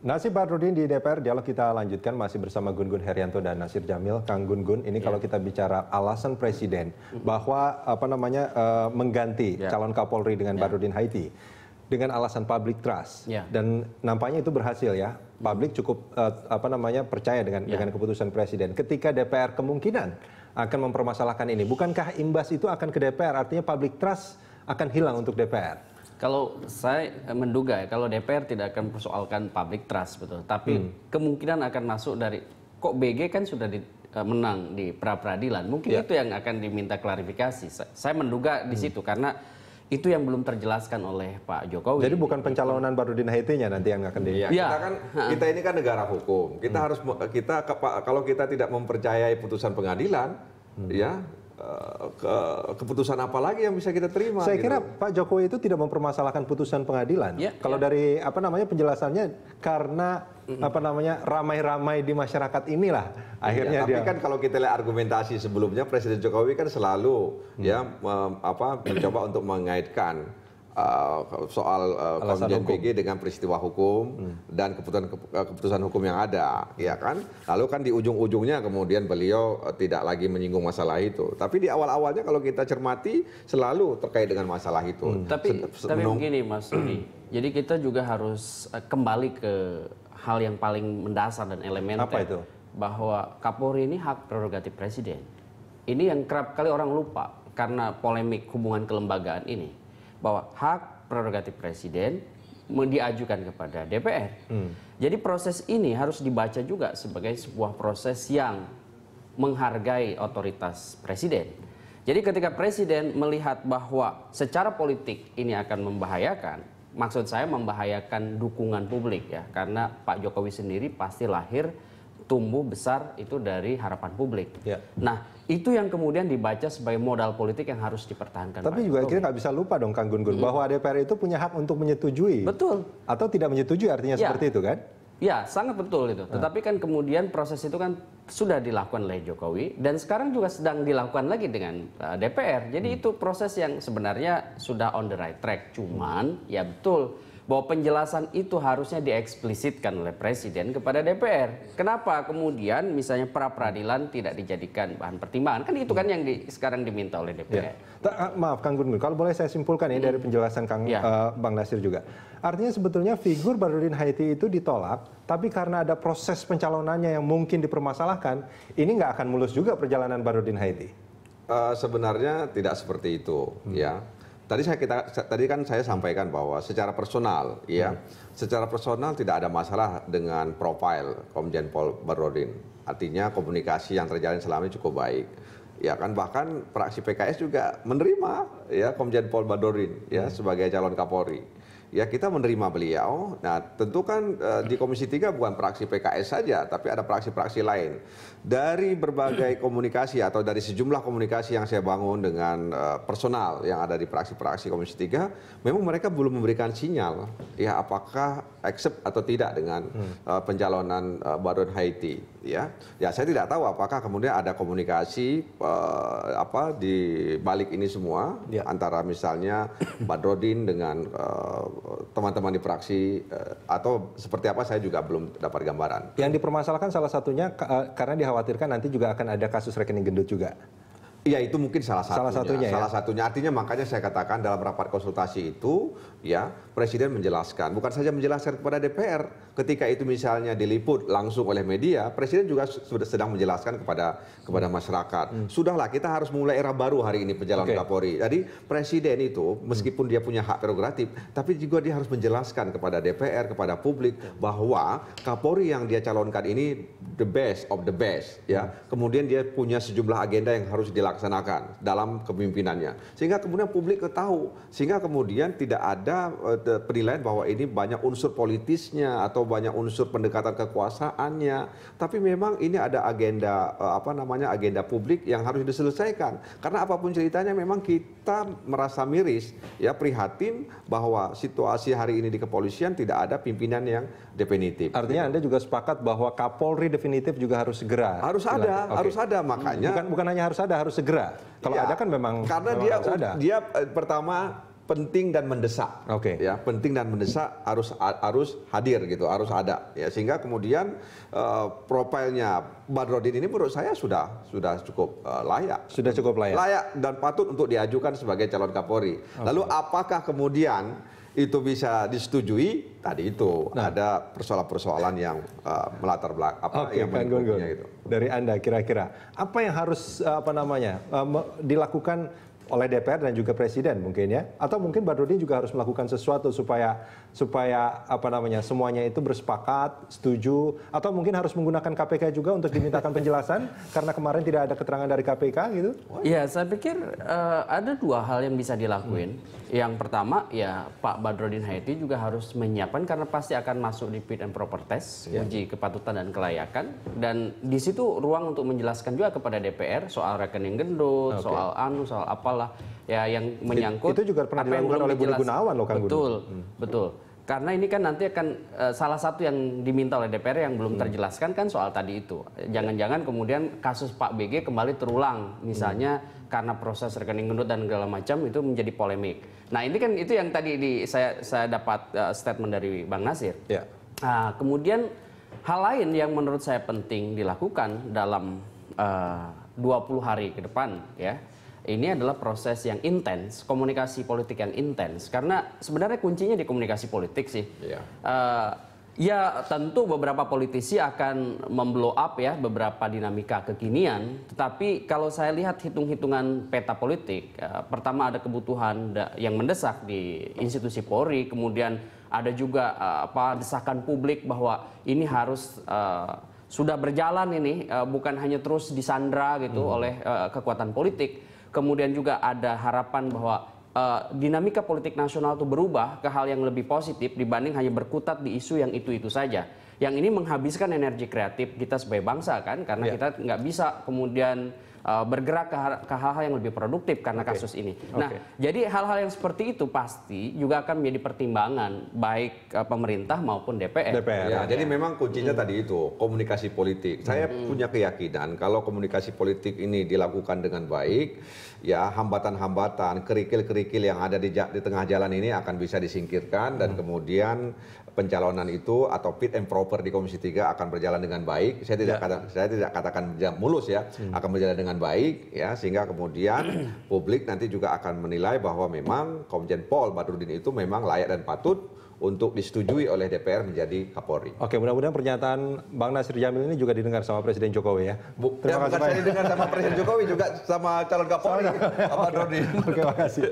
Nasib Badrodin di DPR, dialog kita lanjutkan masih bersama Gun-Gun Herianto dan Nasir Jamil. Kang Gun-Gun, ini kalau kita bicara alasan Presiden bahwa mengganti calon Kapolri dengan Badrodin Haiti dengan alasan public trust, dan nampaknya itu berhasil ya. Publik cukup percaya dengan keputusan Presiden. Ketika DPR kemungkinan akan mempermasalahkan ini, bukankah imbas itu akan ke DPR? Artinya public trust akan hilang untuk DPR. Kalau saya menduga ya, kalau DPR tidak akan mempersoalkan public trust, betul. Tapi kemungkinan akan masuk dari, kok BG kan sudah menang di pra-peradilan. Mungkin itu yang akan diminta klarifikasi. Saya menduga di situ, karena itu yang belum terjelaskan oleh Pak Jokowi. Jadi bukan pencalonan Badrodin Haiti-nya nanti yang akan kita ini kan negara hukum. Kita kalau kita tidak mempercayai putusan pengadilan, keputusan apa lagi yang bisa kita terima? Saya kira Pak Jokowi itu tidak mempermasalahkan putusan pengadilan. Kalau dari penjelasannya karena ramai-ramai di masyarakat inilah akhirnya tapi kan kalau kita lihat argumentasi sebelumnya, Presiden Jokowi kan selalu mencoba untuk mengaitkan soal Komjen PG dengan peristiwa hukum dan keputusan hukum yang ada, ya kan? Lalu kan di ujung-ujungnya kemudian beliau tidak lagi menyinggung masalah itu. Tapi di awal-awalnya kalau kita cermati selalu terkait dengan masalah itu. Tapi begini Mas Rudi, jadi kita juga harus kembali ke hal yang paling mendasar dan elementer. Apa itu? Bahwa Kapolri ini hak prerogatif Presiden. Ini yang kerap kali orang lupa karena polemik hubungan kelembagaan ini. Bahwa hak prerogatif Presiden diajukan kepada DPR. Jadi proses ini harus dibaca juga sebagai sebuah proses yang menghargai otoritas Presiden. Jadi ketika Presiden melihat bahwa secara politik ini akan membahayakan, maksud saya membahayakan dukungan publik ya, karena Pak Jokowi sendiri pasti lahir tumbuh besar itu dari harapan publik. Nah, itu yang kemudian dibaca sebagai modal politik yang harus dipertahankan. Tapi juga kita nggak bisa lupa dong Kang Gun-Gun bahwa DPR itu punya hak untuk menyetujui. Betul. Atau tidak menyetujui, artinya seperti itu kan? Ya, sangat betul itu. Tetapi kan kemudian proses itu kan sudah dilakukan oleh Jokowi dan sekarang juga sedang dilakukan lagi dengan DPR. Jadi itu proses yang sebenarnya sudah on the right track. Cuman ya betul bahwa penjelasan itu harusnya dieksplisitkan oleh Presiden kepada DPR. Kenapa kemudian misalnya pra-peradilan tidak dijadikan bahan pertimbangan? Kan itu kan yang sekarang diminta oleh DPR. Maaf Kang Gun-Gun, kalau boleh saya simpulkan ini dari penjelasan Bang Nasir juga. Artinya sebetulnya figur Badrodin Haiti itu ditolak, tapi karena ada proses pencalonannya yang mungkin dipermasalahkan, ini nggak akan mulus juga perjalanan Badrodin Haiti. Sebenarnya tidak seperti itu, ya. Tadi kan saya sampaikan bahwa secara personal, secara personal tidak ada masalah dengan profil Komjen Pol Badrodin. Artinya komunikasi yang terjalin selama ini cukup baik. Ya kan, bahkan fraksi PKS juga menerima Komjen Pol Badrodin sebagai calon Kapolri. Ya, kita menerima beliau. Nah, tentu kan di Komisi 3 bukan fraksi PKS saja, tapi ada fraksi-fraksi lain. Dari berbagai komunikasi atau dari sejumlah komunikasi yang saya bangun dengan personal yang ada di fraksi-fraksi Komisi 3, memang mereka belum memberikan sinyal ya apakah accept atau tidak dengan pencalonan Badrodin Haiti. Ya, saya tidak tahu apakah kemudian ada komunikasi di balik ini semua antara misalnya Badrodin dengan teman-teman di fraksi atau seperti apa, saya juga belum dapat gambaran. Yang dipermasalahkan salah satunya karena dikhawatirkan nanti juga akan ada kasus rekening gendut juga. Iya, itu mungkin salah satunya. Salah satunya. Artinya makanya saya katakan dalam rapat konsultasi itu Presiden menjelaskan, bukan saja menjelaskan kepada DPR, ketika itu misalnya diliput langsung oleh media, Presiden juga sudah sedang menjelaskan kepada masyarakat. Sudahlah, kita harus mulai era baru hari ini pencalonan Kapolri. Jadi Presiden itu meskipun dia punya hak prerogatif, tapi juga dia harus menjelaskan kepada DPR, kepada publik bahwa Kapolri yang dia calonkan ini the best of the best, Kemudian dia punya sejumlah agenda yang harus dilaksanakan dalam kepemimpinannya, sehingga kemudian publik tahu, sehingga kemudian tidak ada penilaian bahwa ini banyak unsur politisnya atau banyak unsur pendekatan kekuasaannya, tapi memang ini ada agenda agenda publik yang harus diselesaikan. Karena apapun ceritanya memang kita merasa miris prihatin bahwa situasi hari ini di kepolisian tidak ada pimpinan yang definitif. Dia Anda juga sepakat bahwa Kapolri definitif juga harus segera. Harus ada makanya. Bukan hanya harus ada, harus segera. Kalau ada kan memang karena memang dia pertama penting dan mendesak. Oke. Ya, penting dan mendesak harus hadir gitu, harus ada. Ya, sehingga kemudian profilnya Badrodin ini menurut saya sudah cukup layak. Sudah cukup layak. Layak dan patut untuk diajukan sebagai calon Kapolri. Lalu apakah kemudian itu bisa disetujui? Tadi itu ada persoalan-persoalan yang melatar belakang yang mengikutnya itu. Dari Anda kira-kira apa yang harus dilakukan oleh DPR dan juga Presiden mungkin ya, atau mungkin Badrodin juga harus melakukan sesuatu supaya semuanya itu bersepakat, setuju, atau mungkin harus menggunakan KPK juga untuk dimintakan penjelasan karena kemarin tidak ada keterangan dari KPK gitu? Ya, saya pikir ada dua hal yang bisa dilakuin. Yang pertama ya Pak Badrodin Haiti juga harus menyiapkan, karena pasti akan masuk di fit and proper test, uji kepatutan dan kelayakan, dan di situ ruang untuk menjelaskan juga kepada DPR soal rekening gendut, soal soal apalah ya yang menyangkut. Itu juga pernah dilakukan oleh Budi Gunawan loh, Kang Gun. Betul. Karena ini kan nanti akan salah satu yang diminta oleh DPR yang belum terjelaskan kan soal tadi itu. Jangan-jangan kemudian kasus Pak BG kembali terulang, misalnya karena proses rekening gendut dan segala macam itu menjadi polemik. Nah ini kan itu yang tadi saya dapat statement dari Bang Nasir. Ya. Nah, kemudian hal lain yang menurut saya penting dilakukan dalam 20 hari ke depan ya. Ini adalah proses yang intens, komunikasi politik yang intens. Karena sebenarnya kuncinya di komunikasi politik sih. Iya. Ya tentu beberapa politisi akan memblow up ya beberapa dinamika kekinian. Tetapi kalau saya lihat hitung-hitungan peta politik, pertama ada kebutuhan yang mendesak di institusi Polri, kemudian ada juga desakan publik bahwa ini harus sudah berjalan ini, bukan hanya terus disandra gitu oleh kekuatan politik. Kemudian juga ada harapan bahwa dinamika politik nasional itu berubah ke hal yang lebih positif dibanding hanya berkutat di isu yang itu-itu saja. Yang ini menghabiskan energi kreatif kita sebagai bangsa kan, karena kita nggak bisa kemudian bergerak ke hal-hal yang lebih produktif karena kasus ini. Nah, jadi hal-hal yang seperti itu pasti juga akan menjadi pertimbangan baik pemerintah maupun DPR. Ya, jadi memang kuncinya tadi itu komunikasi politik. Saya punya keyakinan kalau komunikasi politik ini dilakukan dengan baik, ya hambatan-hambatan, kerikil-kerikil yang ada di tengah jalan ini akan bisa disingkirkan dan kemudian pencalonan itu atau fit and proper di Komisi 3 akan berjalan dengan baik. Saya tidak katakan mulus ya, akan berjalan dengan baik ya, sehingga kemudian publik nanti juga akan menilai bahwa memang Komjen Pol Badrodin itu memang layak dan patut untuk disetujui oleh DPR menjadi Kapolri. Oke, mudah-mudahan pernyataan Bang Nasir Jamil ini juga didengar sama Presiden Jokowi ya. Terima kasih. Saya didengar sama Presiden Jokowi juga sama calon Kapolri Pak Badrodin. Oke, makasih.